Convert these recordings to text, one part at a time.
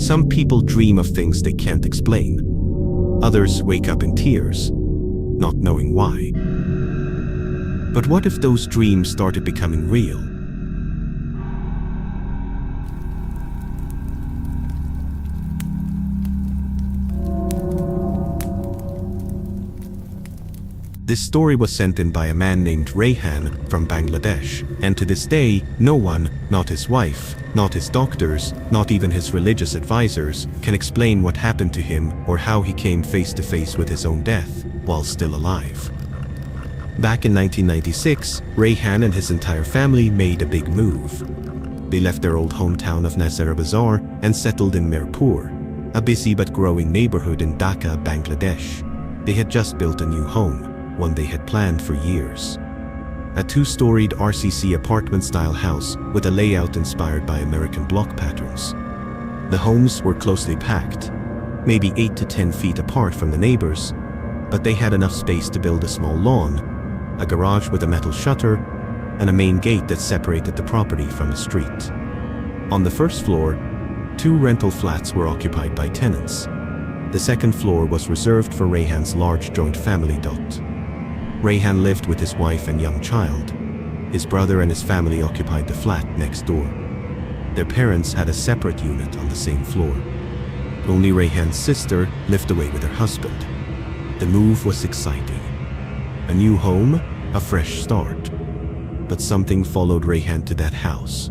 Some people dream of things they can't explain. Others wake up in tears, not knowing why. But what if those dreams started becoming real? This story was sent in by a man named Rayhan from Bangladesh, and to this day, no one, not his wife, not his doctors, not even his religious advisors, can explain what happened to him or how he came face to face with his own death while still alive. Back in 1996, Rayhan and his entire family made a big move. They left their old hometown of Nazira Bazar and settled in Mirpur, a busy but growing neighborhood in Dhaka, Bangladesh. They had just built a new home, one they had planned for years. A two-storied RCC apartment-style house with a layout inspired by American block patterns. The homes were closely packed, maybe 8 to 10 feet apart from the neighbors, but they had enough space to build a small lawn, a garage with a metal shutter, and a main gate that separated the property from the street. On the first floor, 2 rental flats were occupied by tenants. The second floor was reserved for Rayhan's large joint family dot. Rayhan lived with his wife and young child. His brother and his family occupied the flat next door. Their parents had a separate unit on the same floor. Only Rayhan's sister lived away with her husband. The move was exciting. A new home, a fresh start. But something followed Rayhan to that house.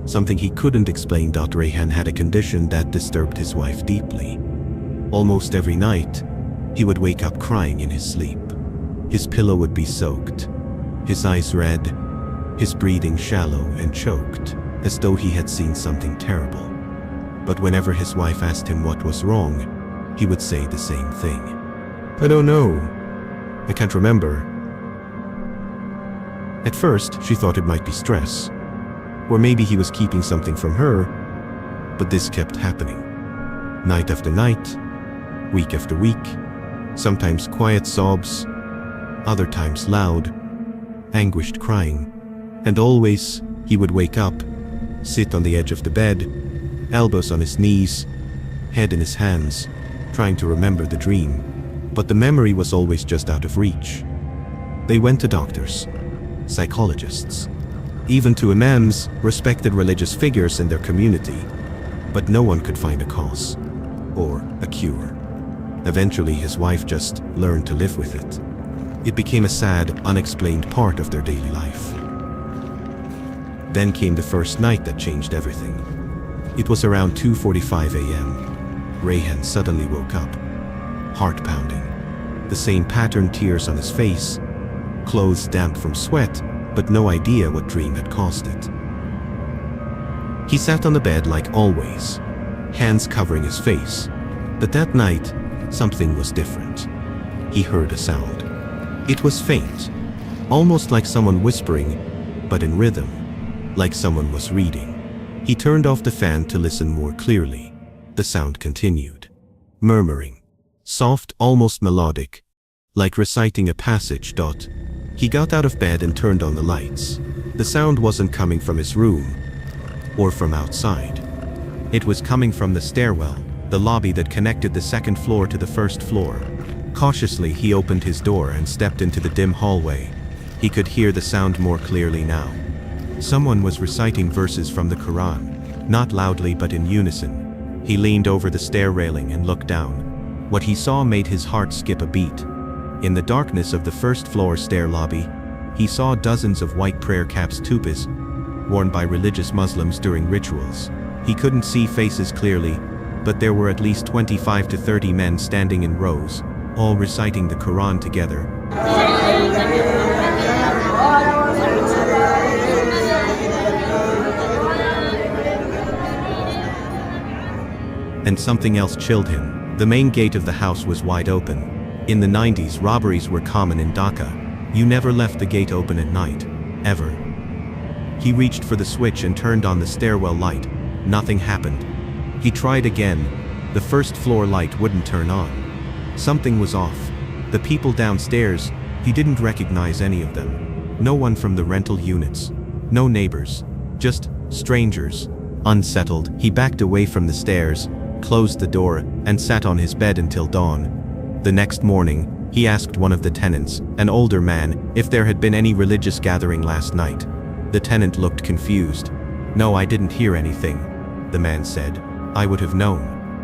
Something he couldn't explain. Rayhan had a condition that disturbed his wife deeply. Almost every night, he would wake up crying in his sleep. His pillow would be soaked, his eyes red, his breathing shallow and choked, as though he had seen something terrible. But whenever his wife asked him what was wrong, he would say the same thing. "I don't know. I can't remember." At first, she thought it might be stress, or maybe he was keeping something from her, but this kept happening. Night after night, week after week, sometimes quiet sobs, other times loud, anguished crying, and always he would wake up, sit on the edge of the bed, elbows on his knees, head in his hands, trying to remember the dream, but the memory was always just out of reach. They went to doctors, psychologists, even to imams, respected religious figures in their community, but no one could find a cause or a cure. Eventually, his wife just learned to live with it. It became a sad, unexplained part of their daily life. Then came the first night that changed everything. It was around 2:45 a.m. Rayhan suddenly woke up, heart pounding, the same patterned tears on his face, clothes damp from sweat, but no idea what dream had caused it. He sat on the bed like always, hands covering his face, but that night, something was different. He heard a sound. It was faint, almost like someone whispering, but in rhythm, like someone was reading. He turned off the fan to listen more clearly. The sound continued, murmuring, soft, almost melodic, like reciting a passage. He got out of bed and turned on the lights. The sound wasn't coming from his room or from outside. It was coming from the stairwell, the lobby that connected the second floor to the first floor. Cautiously, he opened his door and stepped into the dim hallway. He could hear the sound more clearly now. Someone was reciting verses from the Quran, not loudly but in unison. He leaned over the stair railing and looked down. What he saw made his heart skip a beat. In the darkness of the first floor stair lobby, he saw dozens of white prayer caps, tupis, worn by religious Muslims during rituals. He couldn't see faces clearly, but there were at least 25 to 30 men standing in rows, all reciting the Quran together. And something else chilled him. The main gate of the house was wide open. In the 90s, robberies were common in Dhaka. You never left the gate open at night, ever. He reached for the switch and turned on the stairwell light. Nothing happened. He tried again. The first floor light wouldn't turn on. Something was off. The people downstairs, he didn't recognize any of them. No one from the rental units. No neighbors. Just strangers. Unsettled, he backed away from the stairs, closed the door and sat on his bed until dawn. The next morning, he asked one of the tenants, an older man, if there had been any religious gathering last night. The tenant looked confused. "No, I didn't hear anything," the man said. "I would have known.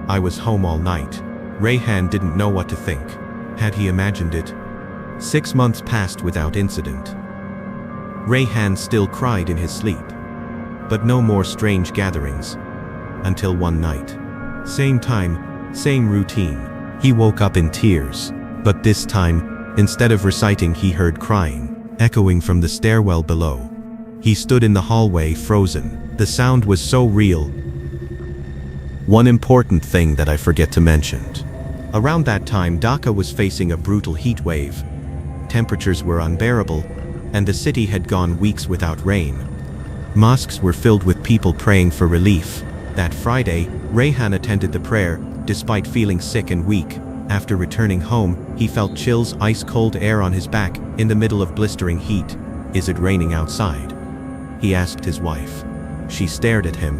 I was home all night." Rayhan didn't know what to think. Had he imagined it? 6 months passed without incident. Rayhan still cried in his sleep. But no more strange gatherings. Until one night. Same time, same routine. He woke up in tears. But this time, instead of reciting, he heard crying, echoing from the stairwell below. He stood in the hallway, frozen. The sound was so real. One important thing that I forget to mention. Around that time, Dhaka was facing a brutal heat wave. Temperatures were unbearable, and the city had gone weeks without rain. Mosques were filled with people praying for relief. That Friday, Rayhan attended the prayer, despite feeling sick and weak. After returning home, he felt chills, ice-cold air on his back, in the middle of blistering heat. "Is it raining outside?" he asked his wife. She stared at him.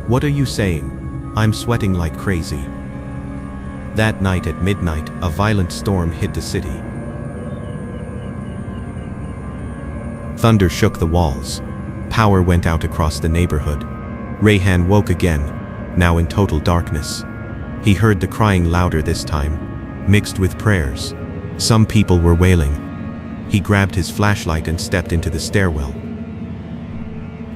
"What are you saying?" "I'm sweating like crazy." That night at midnight, a violent storm hit the city. Thunder shook the walls. Power went out across the neighborhood. Rayhan woke again, now in total darkness. He heard the crying louder this time, mixed with prayers. Some people were wailing. He grabbed his flashlight and stepped into the stairwell.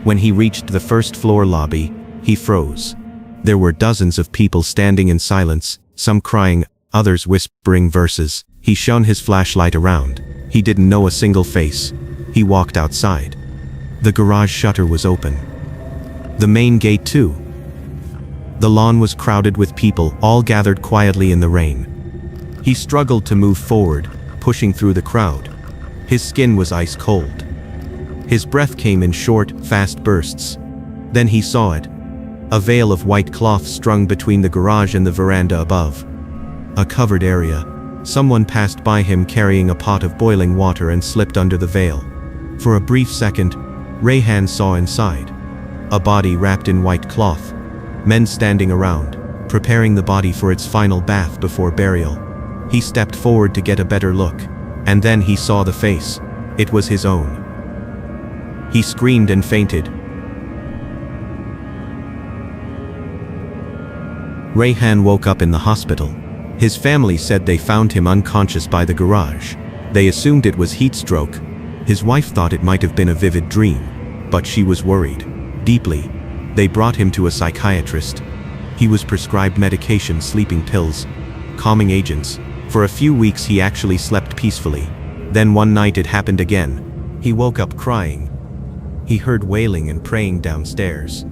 When he reached the first-floor lobby, he froze. There were dozens of people standing in silence, some crying, others whispering verses. He shone his flashlight around. He didn't know a single face. He walked outside. The garage shutter was open. The main gate too. The lawn was crowded with people, all gathered quietly in the rain. He struggled to move forward, pushing through the crowd. His skin was ice cold. His breath came in short, fast bursts. Then he saw it. A veil of white cloth strung between the garage and the veranda above. A covered area. Someone passed by him carrying a pot of boiling water and slipped under the veil. For a brief second, Rayhan saw inside. A body wrapped in white cloth. Men standing around, preparing the body for its final bath before burial. He stepped forward to get a better look. And then he saw the face. It was his own. He screamed and fainted. Rayhan woke up in the hospital. His family said they found him unconscious by the garage. They assumed it was heat stroke. His wife thought it might have been a vivid dream, but she was worried. Deeply. They brought him to a psychiatrist. He was prescribed medication, sleeping pills, calming agents. For a few weeks he actually slept peacefully. Then one night it happened again. He woke up crying. He heard wailing and praying downstairs.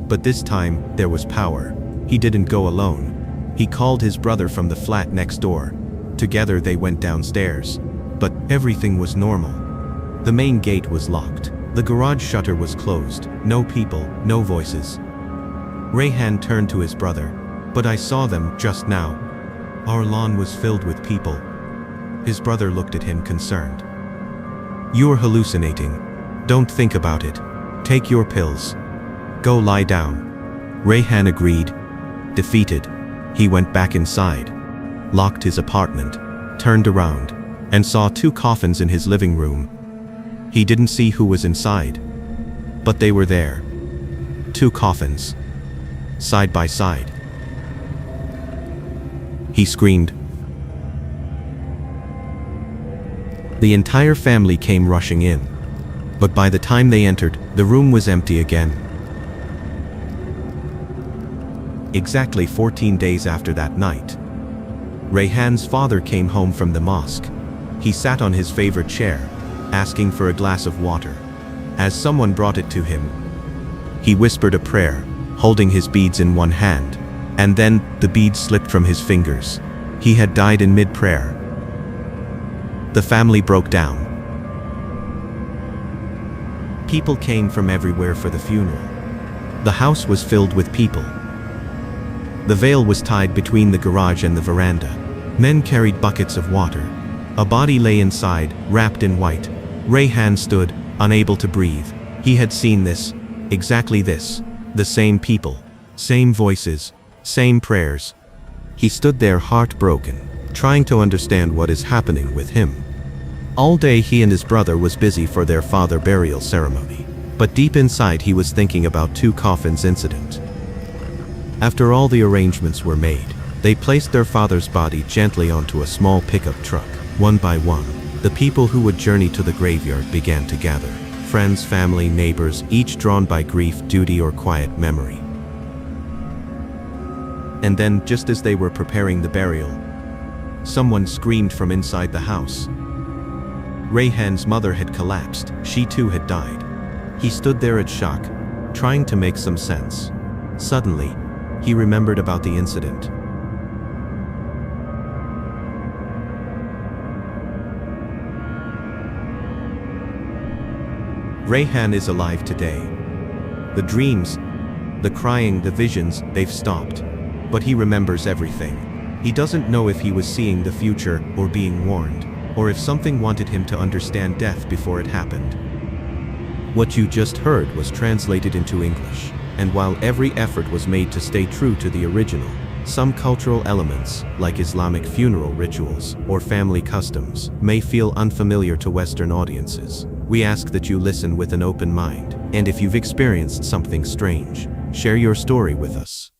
But this time, there was power. He didn't go alone. He called his brother from the flat next door. Together they went downstairs. But everything was normal. The main gate was locked. The garage shutter was closed. No people, no voices. Rayhan turned to his brother. "But I saw them just now. Our lawn was filled with people." His brother looked at him concerned. "You're hallucinating. Don't think about it. Take your pills. Go lie down." Rayhan agreed. Defeated, he went back inside, locked his apartment, turned around, and saw 2 coffins in his living room. He didn't see who was inside, but they were there. 2 coffins, side by side. He screamed. The entire family came rushing in, but by the time they entered, the room was empty again. Exactly 14 days after that night, Rayhan's father came home from the mosque. He sat on his favorite chair, asking for a glass of water. As someone brought it to him, he whispered a prayer, holding his beads in one hand, and then the beads slipped from his fingers. He had died in mid-prayer. The family broke down. People came from everywhere for the funeral. The house was filled with people. The veil was tied between the garage and the veranda. Men carried buckets of water. A body lay inside, wrapped in white. Rayhan stood, unable to breathe. He had seen this, exactly this. The same people, same voices, Same prayers. He stood there heartbroken, trying to understand what is happening with him. All day he and his brother was busy for their father burial ceremony. But deep inside he was thinking about Two Coffins incident. After all the arrangements were made, they placed their father's body gently onto a small pickup truck. One by one, the people who would journey to the graveyard began to gather. Friends, family, neighbors, each drawn by grief, duty, or quiet memory. And then, just as they were preparing the burial, someone screamed from inside the house. Rayhan's mother had collapsed. She too had died. He stood there in shock, trying to make some sense. Suddenly, he remembered about the incident. Rayhan is alive today. The dreams, the crying, the visions, they've stopped. But he remembers everything. He doesn't know if he was seeing the future or being warned, or if something wanted him to understand death before it happened. What you just heard was translated into English, and while every effort was made to stay true to the original, some cultural elements, like Islamic funeral rituals or family customs, may feel unfamiliar to Western audiences. We ask that you listen with an open mind, and if you've experienced something strange, share your story with us.